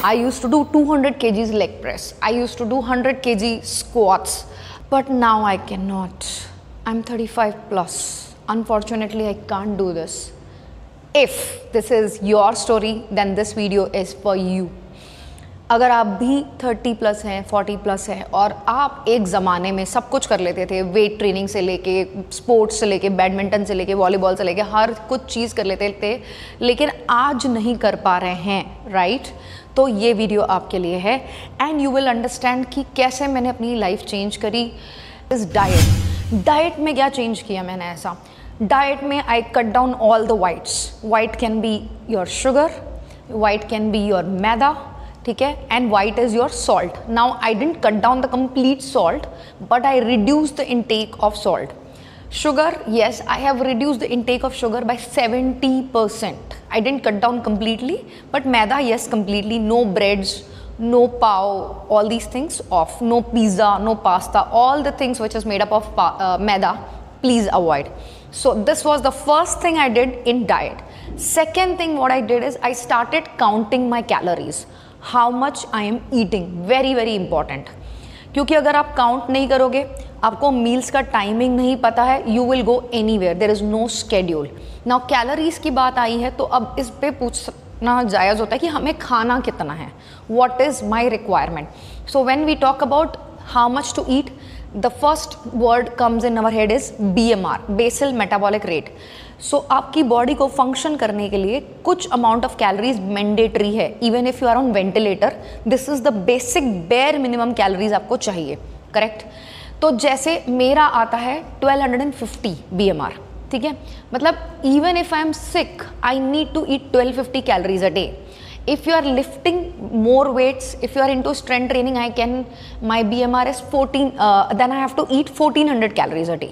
I used to do 200 kgs leg press. I used to do 100 kg squats. But now I cannot. I'm 35 plus. Unfortunately, I can't do this. If this is your story, then this video is for you. अगर आप भी 30 plus हैं, 40 plus हैं और आप एक ज़माने में सब कुछ कर लेते थे, वेट ट्रेनिंग से लेके स्पोर्ट्स से लेके बैडमिंटन से लेके वॉलीबॉल से लेके हर कुछ चीज़ कर लेते थे, लेकिन आज नहीं कर पा रहे हैं, राइट? तो ये वीडियो आपके लिए है एंड यू विल अंडरस्टैंड कि कैसे मैंने अपनी लाइफ चेंज करी। इस डाइट में क्या चेंज किया मैंने ऐसा? डाइट में I cut down all the whites. White can be your sugar, white can be your maida, ठीक है, and white is your salt. Now I didn't cut down the complete salt but I reduce the intake of salt. Sugar, yes, I have reduced the intake of sugar by 70%. I didn't cut down completely, but maida, yes, completely. No breads, no pav, all these things off. No pizza, no pasta, all the things which is made up of maida, please avoid. So this was the first thing I did in diet. Second thing what I did is I started counting my calories. How much I am eating. Very, very important. क्योंकि अगर आप count नहीं करोगे, आपको meals का timing नहीं पता है, you will go anywhere, there is no schedule. Now calories की बात आई है तो अब इस पे पूछना जायज़ होता है कि हमें खाना कितना है, what is my requirement. So when we talk about how much to eat, the first word comes in our head is BMR, basal metabolic rate. So आपकी बॉडी को फंक्शन करने के लिए कुछ अमाउंट ऑफ कैलोरीज मैंडेटरी है। Even if you are on ventilator, this is the basic bare minimum calories आपको चाहिए, correct? तो जैसे मेरा आता है 1250 BMR, ठीक है, मतलब even if I am sick I need to eat 1250 calories a day. If you are lifting more weights, if you are into strength training, my BMR is 14, then I have to eat 1400 calories a day.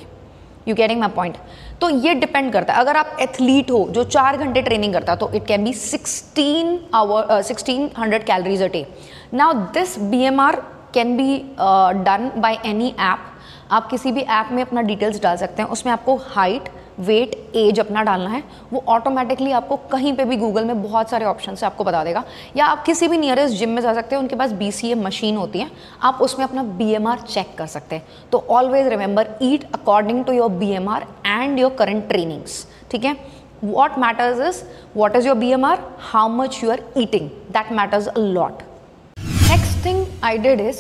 You getting my point? तो ये depend करता है। अगर आप athlete हो जो 4 घंटे training करता है तो it can be 1600 calories a day. Now this BMR can be done by any app. आप किसी भी ऐप में अपना डिटेल्स डाल सकते हैं, उसमें आपको हाइट, वेट, एज अपना डालना है, वो ऑटोमेटिकली आपको कहीं पे भी गूगल में बहुत सारे ऑप्शन से आपको बता देगा। या आप किसी भी नियरेस्ट जिम में जा सकते हैं, उनके पास BCA मशीन होती है, आप उसमें अपना BMR चेक कर सकते हैं। तो always remember, eat according to your BMR and your current trainings, ठीक है? What matters is what is your BMR, how much you are eating, that matters a lot. Next thing I did is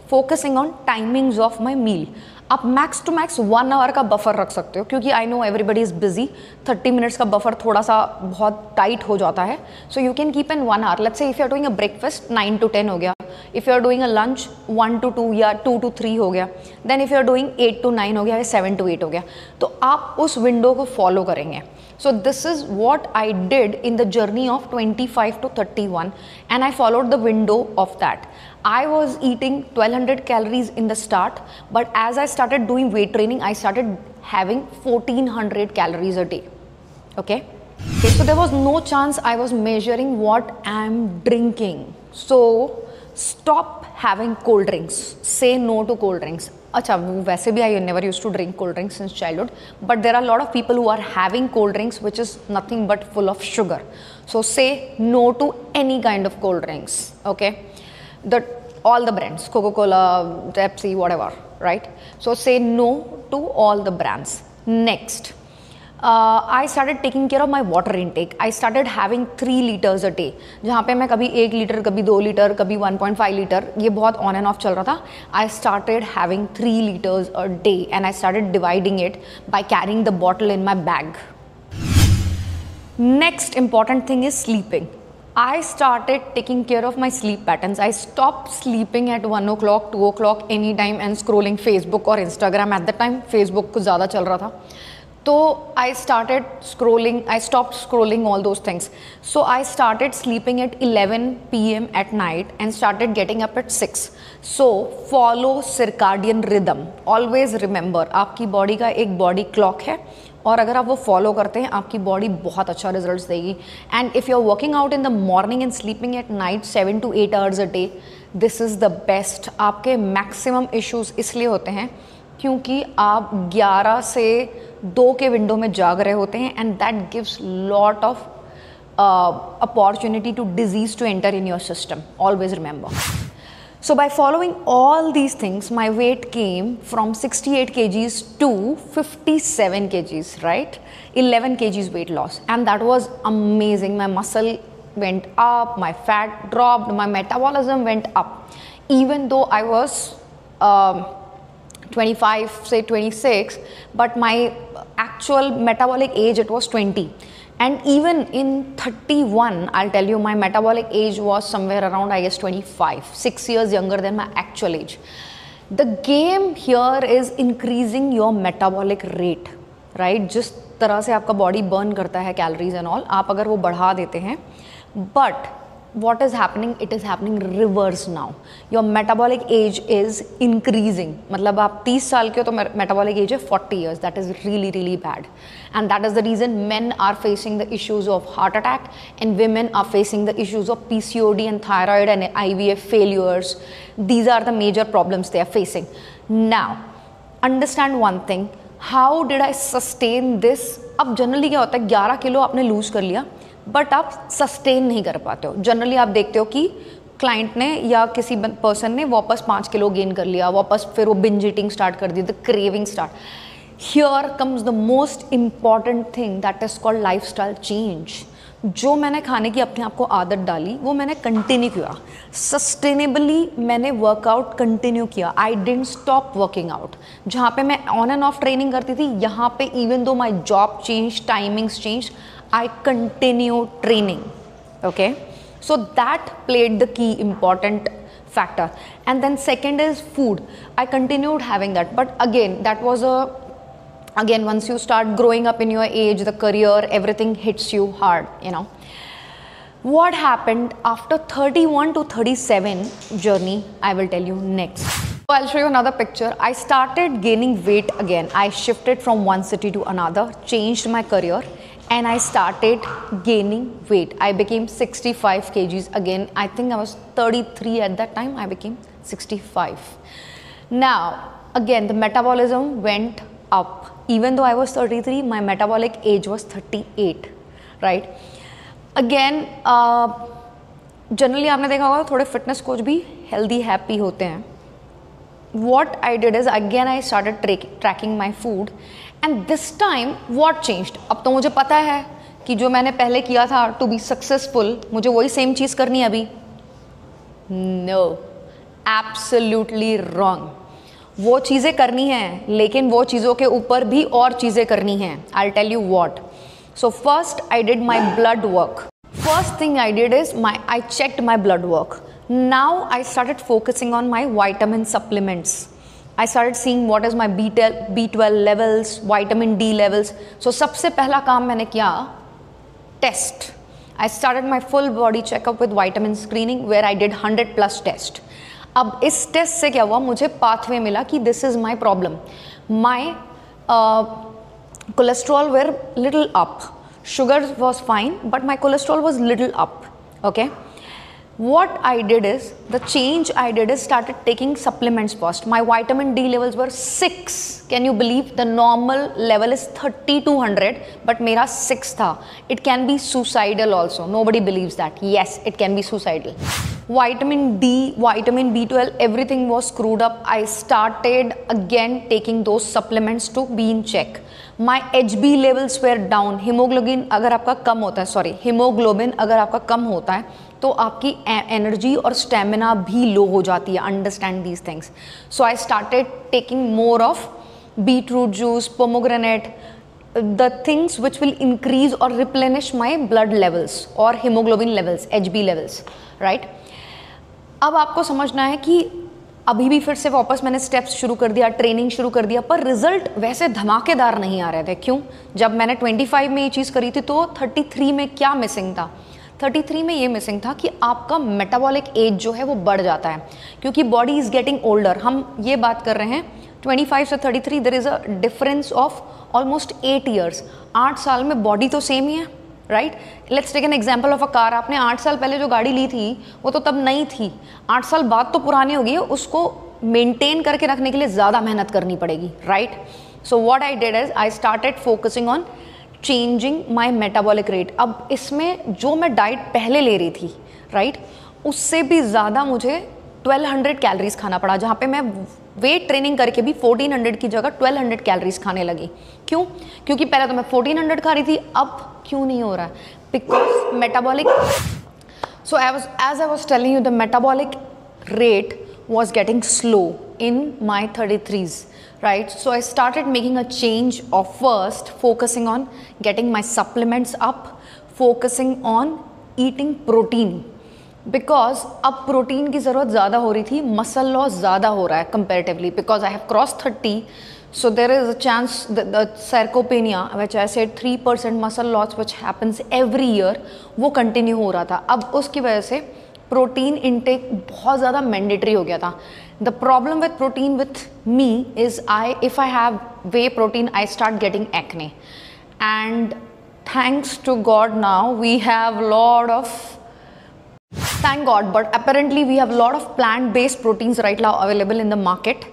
focusing on timings of my meal. आप max to max 1 hour का buffer रख सकते हो, क्योंकि I know everybody is busy. 30 minutes का buffer थोड़ा सा बहुत टाइट हो जाता है। So you can keep in 1 hour. Let's say if you are doing a breakfast 9 to 10 हो गया, if you are doing a lunch 1 to 2 या 2 to 3 हो गया, then if you are doing 8 to 9 हो गया या 7 to 8 हो गया, तो आप उस विंडो को फॉलो करेंगे। So this is what I did in the journey of 25 to 31 and I followed the window of that. I was eating 1200 calories in the start, but as I started doing weight training, I started having 1400 calories a day. Okay, so there was no chance I was measuring what I'm drinking. So stop having cold drinks, say no to cold drinks. अच्छा, वैसे भी I never used to drink cold drinks since childhood, but there are a lot of people who are having cold drinks which is nothing but full of sugar. So say no to any kind of cold drinks, okay? All the brands, Coca-Cola, Pepsi, whatever, right? So say no to all the brands. Next, I started taking care of my water intake. I started having 3 liters a day. जहाँ पे मैं कभी 1 litre, कभी 2 litre, कभी 1.5 litre, ये बहुत on end of चल रहा था। I started having 3 liters a day and I started dividing it by carrying the bottle in my bag. Next important thing is sleeping. I started taking care of my sleep patterns. I stopped sleeping at 1 o'clock, 2 o'clock, anytime and scrolling Facebook or Instagram. At the time, Facebook कुछ ज़्यादा चल रहा था। तो I started scrolling, I stopped scrolling all those things. So I started sleeping at 11 PM at night and started getting up at 6. So follow circadian rhythm. Always remember, आपकी body का एक body clock है और अगर आप वो follow करते हैं आपकी बॉडी बहुत अच्छा रिजल्ट्स देगी। And if you are working out in the morning and sleeping at night 7 to 8 hours a day, this is the best. आपके मैक्सिमम इश्यूज़ इसलिए होते हैं क्योंकि आप 11 से 2 के विंडो में जाग रहे होते हैं and that gives lot of opportunity to disease to enter in your system. Always remember. So by following all these things, my weight came from 68 kgs to 57 kgs, right? 11 kgs weight loss, and that was amazing. My muscle went up, my fat dropped, my metabolism went up. Even though I was 25, say 26, but my actual metabolic age, it was 20. And even in 31, I'll tell you, my metabolic age was somewhere around, I guess, 25, 6 years younger than my actual age. The game here is increasing your metabolic rate, right? जिस तरह से आपका body burn करता है calories and all, आप अगर वो बढ़ा देते हैं, but what is happening? It is happening reverse now. Your metabolic age is increasing. मतलब आप 30 साल के हो तो metabolic age है 40 years. That is really, really bad. And that is the reason men are facing the issues of heart attack and women are facing the issues of PCOD and thyroid and IVF failures. These are the major problems they are facing. Now, understand one thing. How did I sustain this? अब generally क्या होता है, 11 kilo आपने lose कर लिया, but आप sustain नहीं कर पाते हो. जनरली आप देखते हो कि क्लाइंट ने या किसी पर्सन ने वापस 5 किलो गेन कर लिया, वापस फिर वो बिंज ईटिंग स्टार्ट कर दी, the craving start. Here comes the most important thing, that is called lifestyle change. जो मैंने खाने की अपने आप को आदत डाली वो मैंने कंटिन्यू किया, सस्टेनेबली मैंने वर्कआउट कंटिन्यू किया. I didn't stop working out. जहाँ पे मैं ऑन एंड ऑफ ट्रेनिंग करती थी, यहाँ पे even though my job change, timings change, I continue training. Okay, so that played the key important factor. And then second is food. I continued having that, but again that was again once you start growing up in your age, the career, everything hits you hard, you know. What happened after 31 to 37 journey, I will tell you next. So I'll show you another picture. I started gaining weight again. I shifted from one city to another, changed my career, and I started gaining weight. I became 65 kgs again. I think I was 33 at that time. I became 65. Now, again, the metabolism went up. Even though I was 33, my metabolic age was 38, right? Again, generally आपने देखा होगा थोड़े fitness coach भी healthy, happy होते हैं. What I did is again I started tracking my food. And this time what changed? अब तो मुझे पता है कि जो मैंने पहले किया था to be successful, मुझे वही सेम चीज़ करनी है अभी. No, absolutely wrong. वो चीज़ें करनी हैं, लेकिन वो चीज़ों के ऊपर भी और चीज़ें करनी हैं. I'll tell you what. So first I did my blood work. First thing I did is I checked my blood work. Now I started focusing on my vitamin supplements. I started seeing what is my B12 levels, vitamin D levels. So सबसे पहला काम मैंने किया, test. I started my full body checkup with vitamin screening where I did 100+ test. अब इस test से क्या हुआ, मुझे pathway मिला कि this is my problem. My cholesterol were little up. Sugar was fine, but my cholesterol was little up. Okay. What I did is, the change I did is started taking supplements first. My vitamin D levels were 6. Can you believe? The normal level is 30 to 100, but मेरा 6 था. It can be suicidal also. Nobody believes that. Yes, it can be suicidal. Vitamin D, vitamin B12, everything was screwed up. I started again taking those supplements to be in check. My HB levels were down. Hemoglobin अगर आपका कम होता है, sorry, hemoglobin अगर आपका कम होता है तो आपकी एनर्जी और स्टेमिना भी लो हो जाती है. Understand these things. So I started taking more of beetroot juice, pomegranate, the things which will increase और रिप्लेनिश माई ब्लड लेवल्स और haemoglobin levels, HB levels, right. अब आपको समझना है कि अभी भी फिर से वापस मैंने स्टेप्स शुरू कर दिया, ट्रेनिंग शुरू कर दिया, पर रिजल्ट वैसे धमाकेदार नहीं आ रहे थे. क्यों? जब मैंने 25 में ये चीज़ करी थी तो 33 में क्या मिसिंग था? 33 में ये मिसिंग था कि आपका मेटाबॉलिक एज जो है वो बढ़ जाता है, क्योंकि बॉडी इज़ गेटिंग ओल्डर. हम ये बात कर रहे हैं 25 से 33, there is a difference of almost 8 years. 8 साल में बॉडी तो सेम ही है, right. Let's take an example of a car. आपने 8 साल पहले जो गाड़ी ली थी वो तो तब नई थी, 8 साल बाद तो पुरानी हो गई है, उसको मेंटेन करके रखने के लिए ज़्यादा मेहनत करनी पड़ेगी, right. So what I did is I started focusing on changing my metabolic rate. अब इसमें जो मैं डाइट पहले ले रही थी राइट, उससे भी ज़्यादा मुझे 1200 कैलोरीज खाना पड़ा, जहाँ पे मैं वेट ट्रेनिंग करके भी 1400 की जगह 1200 कैलोरीज खाने लगी. क्यों? क्योंकि पहले तो मैं 1400 खा रही थी, अब क्यों नहीं हो रहा है? Because metabolic, so as I was telling you, the metabolic rate was getting slow in my 33s, right? So I started making a change of first focusing on getting my supplements up, focusing on eating protein, because अब protein की ज़रूरत ज़्यादा हो रही थी, muscle loss ज़्यादा हो रहा है comparatively, because I have cross 30. So there is a chance that the sarcopenia, which I said 3% muscle loss which happens every year, वो continue हो रहा था. अब उसकी वजह से प्रोटीन इंटेक बहुत ज़्यादा मैंडेटरी हो गया था. The problem with protein with me is if I have whey protein, I start getting acne. And thanks to God now we have thank God, but apparently we have a lot of plant-based proteins right now available in the market.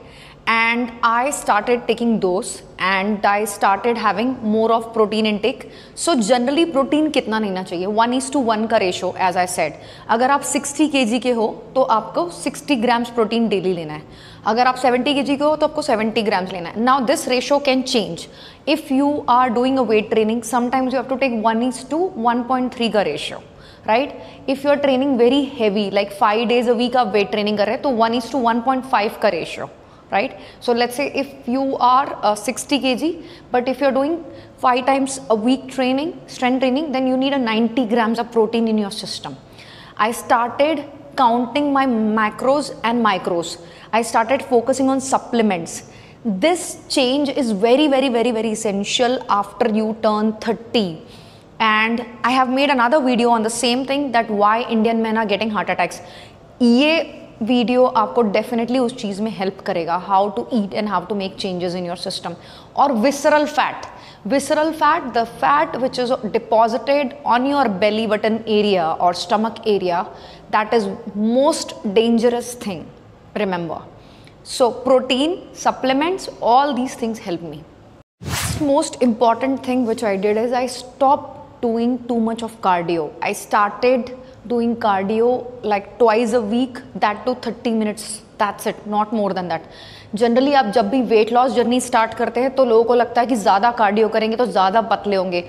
And I started taking those and I started having more of protein intake. So generally protein कितना लेना चाहिए? 1:1 का ratio, as I said. अगर आप 60 kg के हो तो आपको 60 grams प्रोटीन डेली लेना है. अगर आप 70 kg के हो तो आपको 70 grams लेना है. Now this ratio can change. If you are doing a weight training, sometimes you have to take 1:1.3 का ratio. Right? If you are training very heavy, like 5 days a week आप weight training कर रहे हैं तो 1:1.5 का ratio. Right? So let's say if you are 60 kg, but if you're doing 5 times a week training, strength training, then you need a 90 grams of protein in your system. I started counting my macros and micros. I started focusing on supplements. This change is very, very, very, very essential after you turn 30. And I have made another video on the same thing, that why Indian men are getting heart attacks. ये video आपको definitely उस चीज़ में help करेगा, how to eat and how to make changes in your system. और visceral fat, the fat which is deposited on your belly button area और stomach area, that is most dangerous thing, remember. So protein, supplements, all these things help me. Most important thing which I did is I stopped doing too much of cardio. I started doing cardio like twice a week, that to 30 minutes. That's it, not more than that. Generally आप जब भी weight loss journey start करते हैं तो लोगों को लगता है कि ज़्यादा कार्डियो करेंगे तो ज़्यादा पतले होंगे.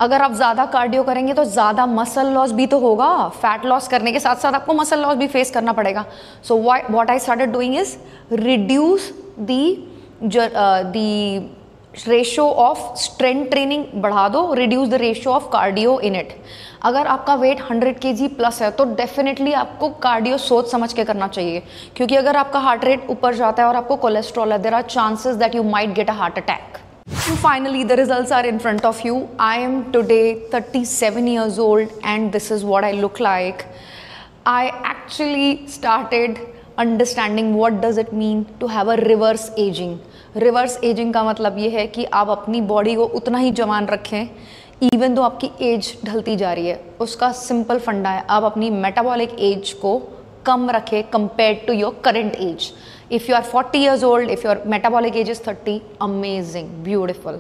अगर आप ज़्यादा कार्डियो करेंगे तो ज़्यादा मसल लॉस भी तो होगा. फैट लॉस करने के साथ साथ आपको मसल लॉस भी फेस करना पड़ेगा. सो what I started doing is reduce the ratio of strength training बढ़ा दो, reduce the ratio of cardio in it. अगर आपका वेट 100 kg प्लस है तो डेफिनेटली आपको कार्डियो सोच समझ के करना चाहिए, क्योंकि अगर आपका हार्ट रेट ऊपर जाता है और आपको कोलेस्ट्रॉल है, there are chances that you might get a heart attack. Finally, the results are in front of you. I am today 37 years old and this is what I look like. I actually started understanding what does it mean to have a reverse aging. Reverse ageing का मतलब ये है कि आप अपनी body को उतना ही जवान रखें इवन दो आपकी एज ढलती जा रही है. उसका सिंपल फंडा है, आप अपनी मेटाबॉलिक एज को कम रखें compared to your current age. If you are 40 years old, if your metabolic age is 30, amazing, beautiful.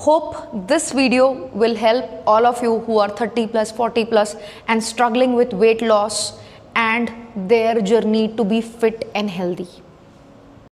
Hope this video will help all of you who are 30 plus, 40 plus and struggling with weight loss and their journey to be fit and healthy.